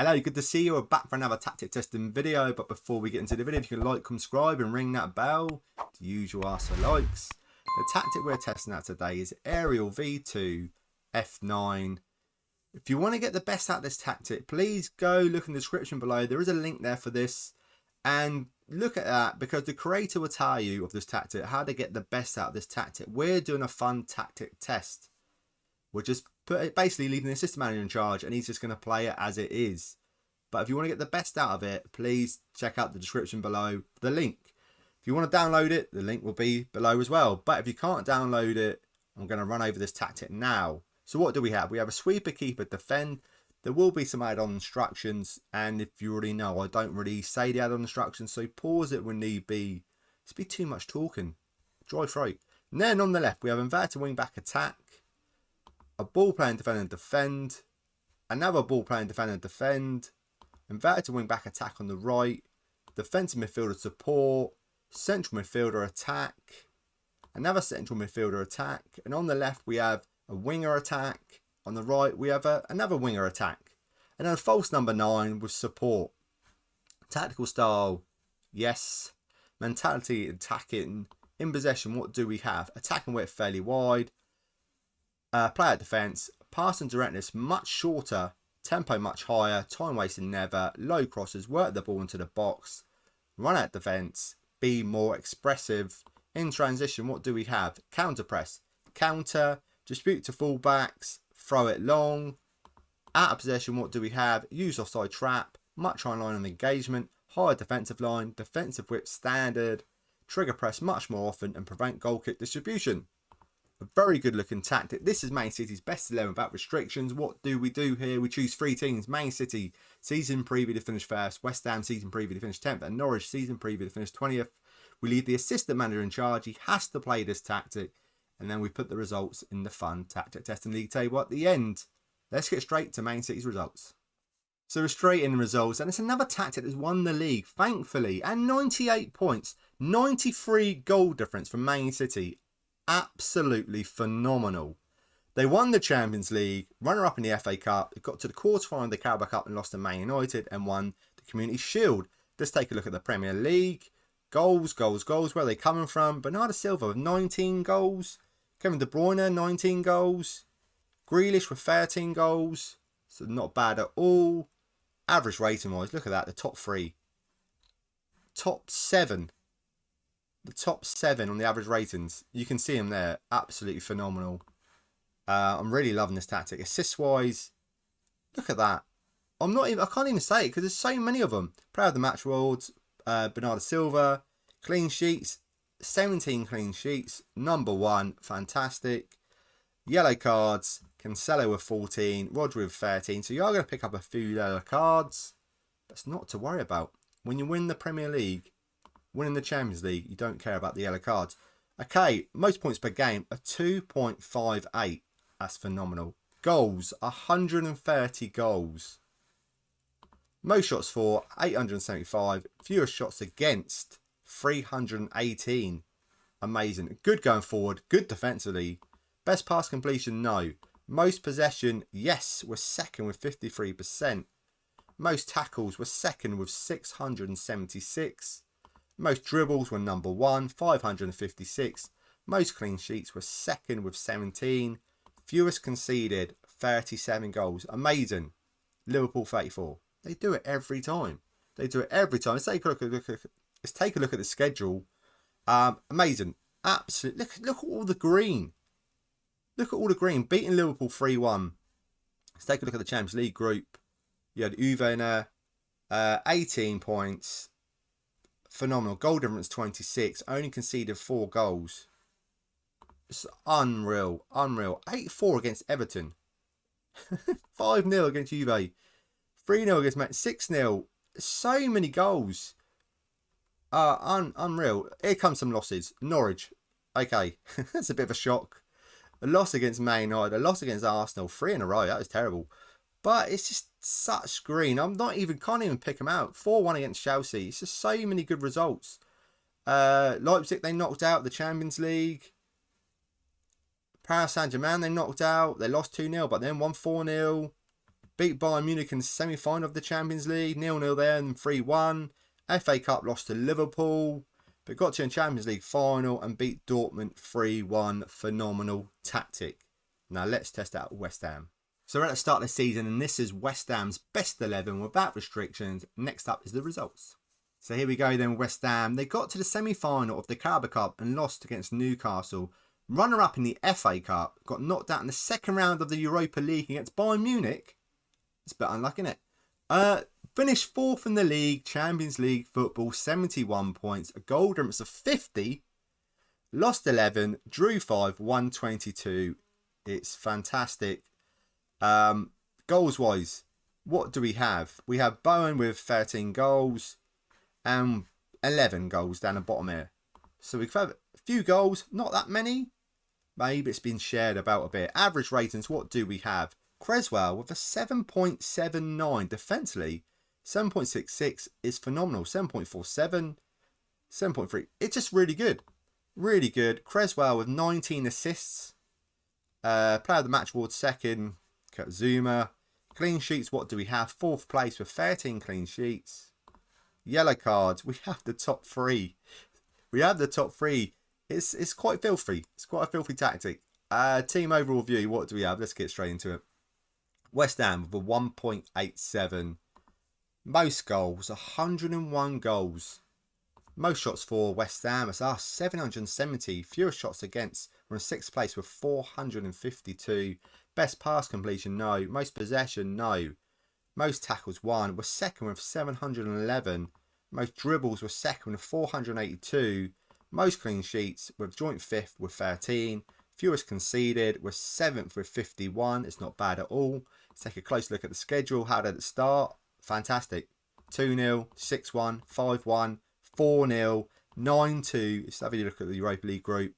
Hello, good to see you. We're back for another tactic testing video. But before we get into the video, if you can like, subscribe and ring that bell, the usual ask for likes. The tactic we're testing out today is Ariel V2 F9. If you want to get the best out of this tactic, please go look in the description below. There is a link there for this. And look at that, because the creator will tell you of this tactic how to get the best out of this tactic. We're doing a fun tactic test. We're just basically leaving the assistant manager in charge, and he's just going to play it as it is. But if you want to get the best out of it, please check out the description below, the link. If you want to download it, the link will be below as well. But if you can't download it, I'm going to run over this tactic now. So what do we have? We have a sweeper, keeper, defend. There will be some add-on instructions, and if you already know, I don't really say the add-on instructions, so pause it when need be. It's be too much talking. Dry throat. And then on the left, we have inverted wing-back attack, a ball-playing defender defend, another ball-playing defender defend, inverted wing-back attack on the right, defensive midfielder support, central midfielder attack, another central midfielder attack, and on the left, we have a winger attack. On the right, we have another winger attack. And then a false number 9 with support. Tactical style, yes. Mentality, attacking. In possession, what do we have? Attacking width fairly wide. Player defence. Passing directness much shorter. Tempo much higher. Time wasting never. Low crosses. Work the ball into the box. Run out defence. Be more expressive. In transition, what do we have? Counter press. Counter. Dispute to fullbacks. Throw it long. Out of possession, what do we have? Use offside trap. Much high line of engagement. Higher defensive line. Defensive whip standard. Trigger press much more often and prevent goal kick distribution. A very good looking tactic. This is Man City's best 11 without restrictions. What do we do here? We choose 3 teams. Man City, season preview to finish first. West Ham, season preview to finish 10th. And Norwich, season preview to finish 20th. We leave the assistant manager in charge. He has to play this tactic. And then we put the results in the fun tactic testing league table at the end. Let's get straight to Man City's results. So we're straight in results, and it's another tactic that's won the league, thankfully, and 98 points, 93 goal difference from Man City. Absolutely phenomenal. They won the Champions League, runner-up in the FA Cup, got to the quarter-final of the Carabao Cup and lost to Man United, and won the Community Shield. Let's take a look at the Premier League. Goals, goals, goals. Where are they coming from? Bernardo Silva with 19 goals. Kevin De Bruyne, 19 goals. Grealish with 13 goals. So not bad at all. Average rating wise, look at that. The top 3. Top 7. The top 7 on the average ratings. You can see them there. Absolutely phenomenal. I'm really loving this tactic. Assist wise, look at that. I can't even say it because there's so many of them. Player of the Match Worlds, Bernardo Silva. Clean sheets. 17 clean sheets, number 1, fantastic. Yellow cards, Cancelo with 14, Rodri with 13. So you are going to pick up a few yellow cards. That's not to worry about. When you win the Premier League, winning the Champions League, you don't care about the yellow cards. Okay, most points per game, a 2.58. That's phenomenal. Goals, 130 goals. Most shots for, 875. Fewest shots against, 318. Amazing. Good going forward. Good defensively. Best pass completion, no. Most possession, yes, we're second with 53%. Most tackles were second with 676. Most dribbles were number 1, 556. Most clean sheets were second with 17. Fewest conceded, 37 goals. Amazing. Liverpool 34. They do it every time. They do it every time. Let's take a look at the schedule. Amazing. Absolutely. Look at all the green. Look at all the green. Beating Liverpool 3-1. Let's take a look at the Champions League group. You had Juve in there. 18 points. Phenomenal. Goal difference 26. Only conceded 4 goals. It's unreal. Unreal. 8-4 against Everton. 5-0 against Juve. 3-0 against Man. 6-0. So many goals. Unreal. Here comes some losses. Norwich. Okay. That's a bit of a shock. A loss against Man United. A loss against Arsenal. 3 in a row. That was terrible. But it's just such green. Can't even pick them out. 4-1 against Chelsea. It's just so many good results. Leipzig, they knocked out the Champions League. Paris Saint-Germain, they knocked out. They lost 2-0, but then won 4-0. Beat Bayern Munich in the semi-final of the Champions League. 0-0 there and 3-1. FA Cup lost to Liverpool. But got to a Champions League final and beat Dortmund 3-1. Phenomenal tactic. Now let's test out West Ham. So we're at the start of the season and this is West Ham's best 11 without restrictions. Next up is the results. So here we go then, West Ham. They got to the semi-final of the Carabao Cup and lost against Newcastle. Runner-up in the FA Cup, got knocked out in the second round of the Europa League against Bayern Munich. It's a bit unlucky, isn't it? Finished 4th in the league, Champions League football, 71 points, a goal difference of 50. Lost 11, drew 5, won 22. It's fantastic. Goals-wise, what do we have? We have Bowen with 13 goals and 11 goals down the bottom here. So we've had a few goals, not that many. Maybe it's been shared about a bit. Average ratings, what do we have? Creswell with a 7.79 defensively. 7.66 is phenomenal. 7.47, 7.3. It's just really good. Really good. Creswell with 19 assists. Player of the match award second, Zuma. Clean sheets, what do we have? 4th place with 13 clean sheets. Yellow cards, we have the top 3. We have the top 3. It's quite filthy. It's quite a filthy tactic. Team overall view, what do we have? Let's get straight into it. West Ham with a 1.87. Most goals, 101 goals. Most shots for West Ham, it's us, 770. Fewest shots against, we're in 6th place with 452. Best pass completion, no. Most possession, no. Most tackles, 1. We're second with 711. Most dribbles, we're second with 482. Most clean sheets, we're joint 5th with 13. Fewest conceded, we're 7th with 51. It's not bad at all. Let's take a close look at the schedule. How did it start? Fantastic. 2-0, 6-1, 5-1, 4-0, 9-2. Let's have a look at the Europa League group.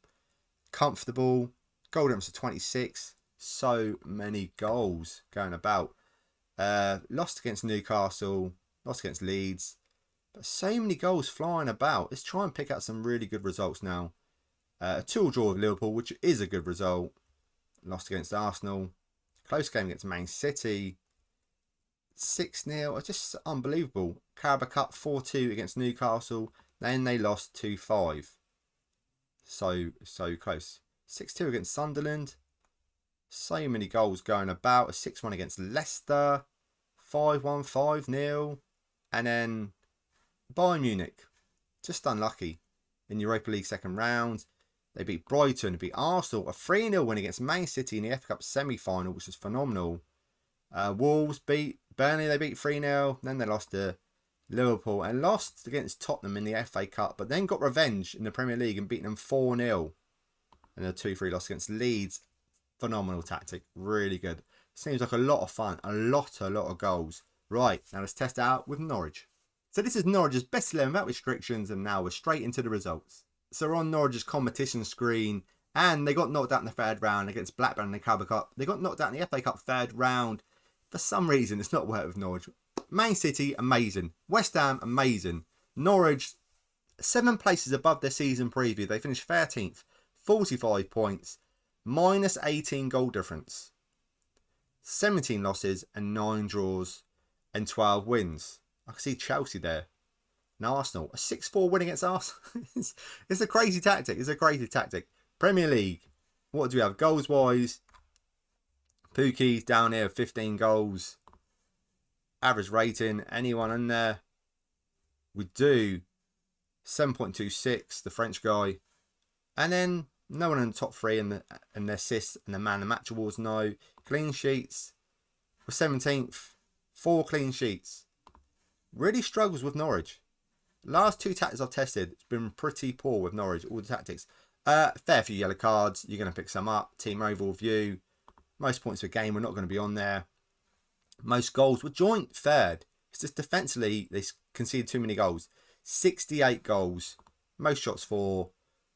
Comfortable. Goal difference of 26. So many goals going about. Lost against Newcastle. Lost against Leeds. But so many goals flying about. Let's try and pick out some really good results now. A 2-2 draw with Liverpool, which is a good result. Lost against Arsenal. Close game against Man City. 6-0. It's just unbelievable. Carabao Cup 4-2 against Newcastle. Then they lost 2-5. So close. 6-2 against Sunderland. So many goals going about. A 6-1 against Leicester. 5-1, 5-0. And then Bayern Munich. Just unlucky. In Europa League second round. They beat Brighton, beat Arsenal. A 3-0 win against Man City in the FA Cup semi-final, which is phenomenal. Wolves beat Burnley, they beat 3-0. Then they lost to Liverpool and lost against Tottenham in the FA Cup, but then got revenge in the Premier League and beat them 4-0. And a 2-3 loss against Leeds. Phenomenal tactic. Really good. Seems like a lot of fun. A lot of goals. Right, now let's test it out with Norwich. So this is Norwich's best 11 without restrictions, and now we're straight into the results. So we're on Norwich's competition screen, and they got knocked out in the third round against Blackburn in the Carabao Cup. They got knocked out in the FA Cup third round. For some reason, it's not worked with Norwich. Man City, amazing. West Ham, amazing. Norwich, 7 places above their season preview. They finished 13th, 45 points, minus 18 goal difference. 17 losses and 9 draws and 12 wins. I can see Chelsea there. And Arsenal, a 6-4 win against Arsenal. It's a crazy tactic. It's a crazy tactic. Premier League, what do we have? Goals wise, Pookie's down here, 15 goals. Average rating, anyone in there? We do 7.26, the French guy. And then no one in the top 3 in the assists and the man of the match awards, no. Clean sheets, we're 17th, 4 clean sheets. Really struggles with Norwich. Last 2 tactics I've tested, it's been pretty poor with Norwich, all the tactics. Fair few yellow cards, you're going to pick some up. Team overall view, most points per game, we're not going to be on there. Most goals were joint third. It's just defensively, they conceded too many goals. 68 goals. Most shots for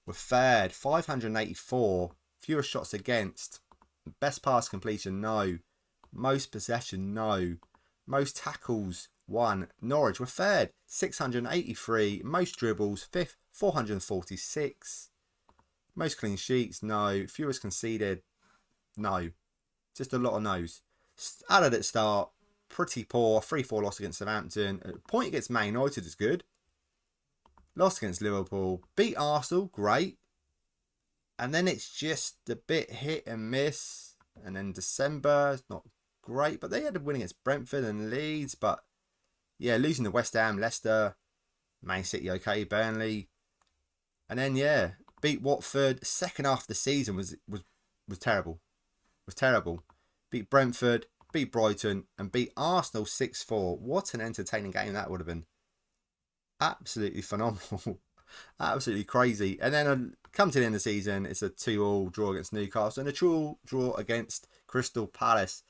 were third, 584. Fewer shots against. Best pass completion, no. Most possession, no. Most tackles, 1. Norwich were third, 683. Most dribbles, 5th, 446. Most clean sheets, no. Fewest conceded, no. Just a lot of no's. Added at start, pretty poor. 3-4 loss against Southampton. A point against Man United is good. Lost against Liverpool. Beat Arsenal, great. And then it's just a bit hit and miss. And then December, it's not great. But they had a win against Brentford and Leeds. But yeah, losing to West Ham, Leicester, Man City, okay, Burnley. And then, yeah, beat Watford. Second half of the season was terrible. Was terrible. Beat Brentford, beat Brighton, and beat Arsenal 6-4. What an entertaining game that would have been. Absolutely phenomenal. Absolutely crazy. And then come to the end of the season, it's a 2-2 draw against Newcastle and a draw against Crystal Palace.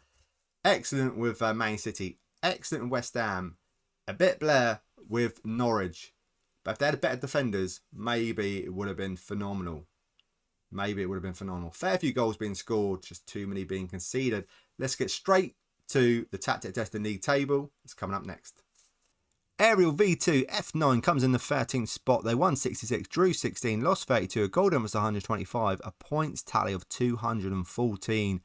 Excellent with Man City. Excellent with West Ham. A bit blur with Norwich. But if they had better defenders, maybe it would have been phenomenal. Maybe it would have been phenomenal. Fair few goals being scored, just too many being conceded. Let's get straight to the tactic testing league table. It's coming up next. Ariel V2 F9 comes in the 13th spot. They won 66, drew 16, lost 32. A goal was 125. A points tally of 214.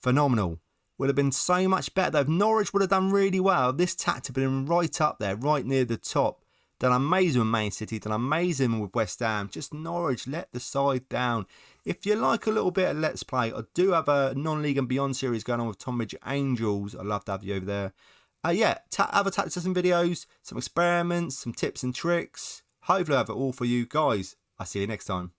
Phenomenal. Would have been so much better though. If Norwich would have done really well, this tactic would have been right up there, right near the top. Done amazing with Man City, done amazing with West Ham. Just Norwich let the side down. If you like a little bit of Let's Play, I do have a non-league and beyond series going on with Tonbridge Angels. I'd love to have you over there. Yeah, other tactics testing videos, some experiments, some tips and tricks. Hopefully I have it all for you guys. I'll see you next time.